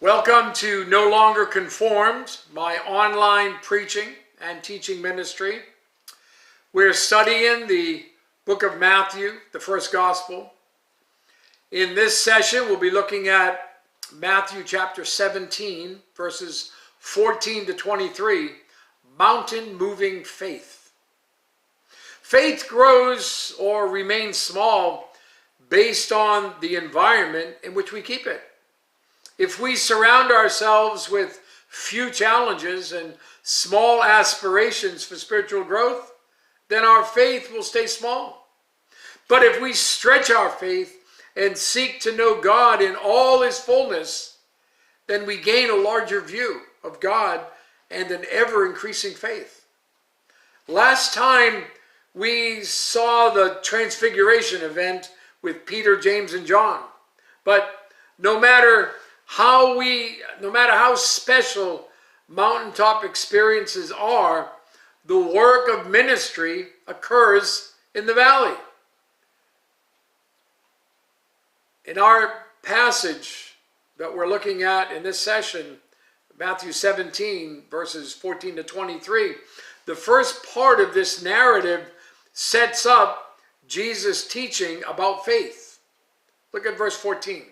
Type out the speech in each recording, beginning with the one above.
Welcome to No Longer Conformed, my online preaching and teaching ministry. We're studying the book of Matthew, the first gospel. In this session, we'll be looking at Matthew chapter 17, verses 14 to 23, mountain moving faith. Faith grows or remains small based on the environment in which we keep it. If we surround ourselves with few challenges and small aspirations for spiritual growth, then our faith will stay small. But if we stretch our faith and seek to know God in all His fullness, then we gain a larger view of God and an ever-increasing faith. Last time we saw the Transfiguration event with Peter, James, and John. But no matter how special mountaintop experiences are, the work of ministry occurs in the valley. In our passage that we're looking at in this session, Matthew 17, verses 14 to 23, the first part of this narrative sets up Jesus' teaching about faith. Look at verse 14.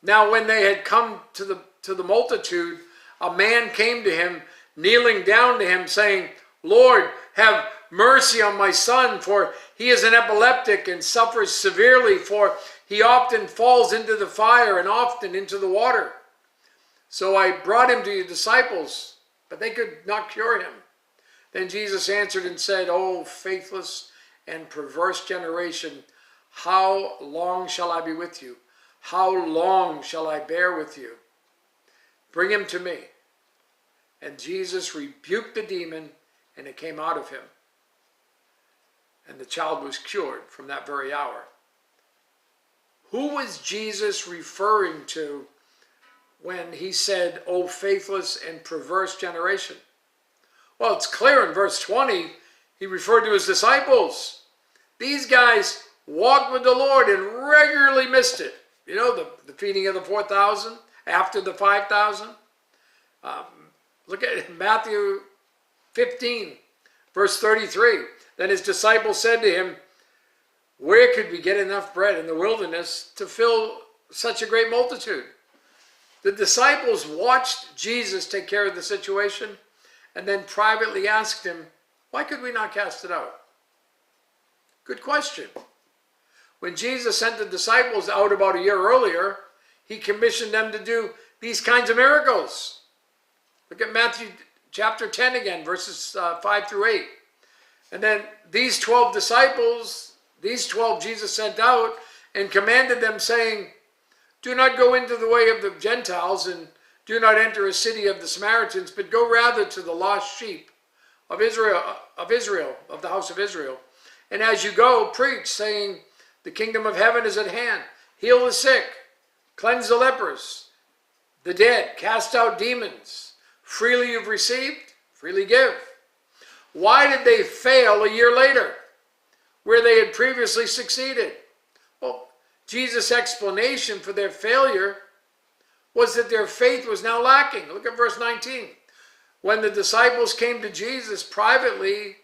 Now when they had come to the multitude, a man came to him, kneeling down to him, saying, Lord, have mercy on my son, for he is an epileptic and suffers severely, for he often falls into the fire and often into the water. So I brought him to your disciples, but they could not cure him. Then Jesus answered and said, O faithless and perverse generation, how long shall I be with you? How long shall I bear with you? Bring him to me. And Jesus rebuked the demon, and it came out of him. And the child was cured from that very hour. Who was Jesus referring to when he said, O faithless and perverse generation? Well, it's clear in verse 20, he referred to his disciples. These guys walked with the Lord and regularly missed it. You know, the feeding of the 4,000 after the 5,000. Look at Matthew 15, verse 33. Then his disciples said to him, where could we get enough bread in the wilderness to fill such a great multitude? The disciples watched Jesus take care of the situation and then privately asked him, why could we not cast it out? Good question. When Jesus sent the disciples out about a year earlier, he commissioned them to do these kinds of miracles. Look at Matthew chapter 10 again, verses 5 through 8. And then these 12 disciples, these 12 Jesus sent out and commanded them, saying, do not go into the way of the Gentiles and do not enter a city of the Samaritans, but go rather to the lost sheep of Israel, of the house of Israel. And as you go, preach, saying, the kingdom of heaven is at hand. Heal the sick, cleanse the lepers, the dead, cast out demons. Freely you've received, freely give. Why did they fail a year later, where they had previously succeeded? Well, Jesus' explanation for their failure was that their faith was now lacking. Look at verse 19. When the disciples came to Jesus privately,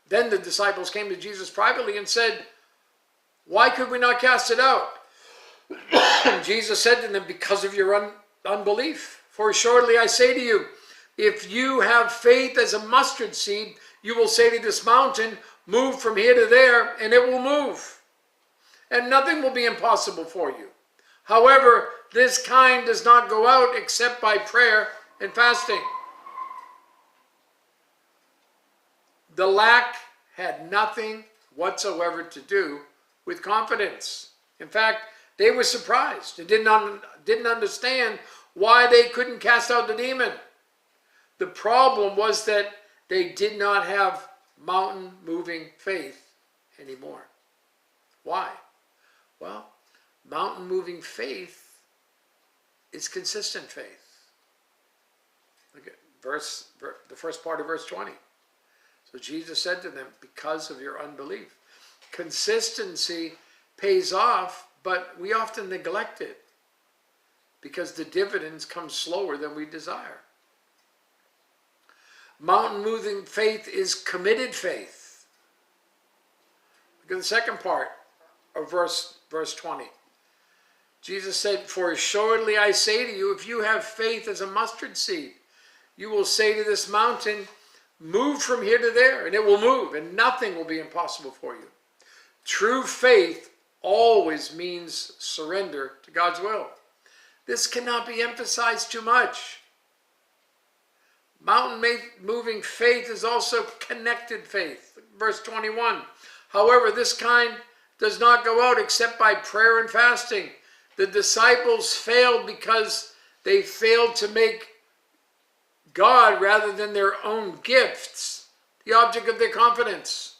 then the disciples came to Jesus privately and said, why could we not cast it out? Jesus said to them, because of your unbelief. For assuredly I say to you, if you have faith as a mustard seed, you will say to this mountain, move from here to there, and it will move. And nothing will be impossible for you. However, this kind does not go out except by prayer and fasting. The lack had nothing whatsoever to do with confidence. In fact, they were surprised and didn't understand why they couldn't cast out the demon. The problem was that they did not have mountain-moving faith anymore. Why? Well, mountain-moving faith is consistent faith. Look at the first part of verse 20. So Jesus said to them, because of your unbelief. Consistency pays off, but we often neglect it because the dividends come slower than we desire. Mountain moving faith is committed faith. Look at the second part of verse 20. Jesus said, "For assuredly I say to you, if you have faith as a mustard seed, you will say to this mountain, move from here to there, and it will move, and nothing will be impossible for you." True faith always means surrender to God's will. This cannot be emphasized too much. Mountain moving faith is also connected faith. Verse 21. However, this kind does not go out except by prayer and fasting. The disciples failed because they failed to make God, rather than their own gifts, the object of their confidence.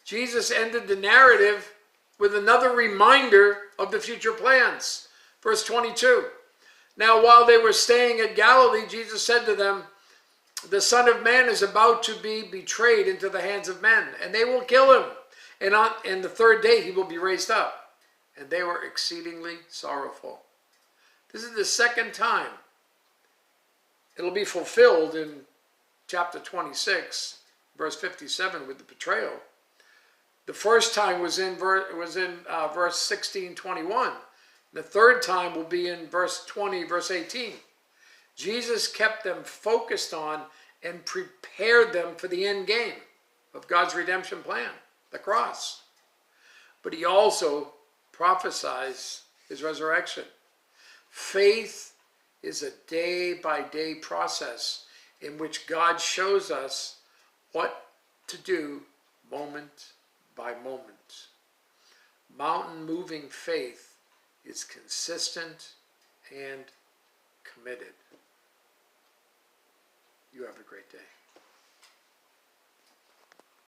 Jesus ended the narrative with another reminder of the future plans. Verse 22. Now, while they were staying at Galilee, Jesus said to them, "The Son of Man is about to be betrayed into the hands of men, and they will kill him. And the third day he will be raised up." And they were exceedingly sorrowful. This is the second time. It'll be fulfilled in chapter 26, verse 57, with the betrayal. The first time was in verse 16:21. The third time will be in verse 20, verse 18. Jesus kept them focused on and prepared them for the end game of God's redemption plan, the cross. But he also prophesies his resurrection. Faith is a day-by-day process in which God shows us what to do moment by moment. Mountain-moving faith is consistent and committed. You have a great day.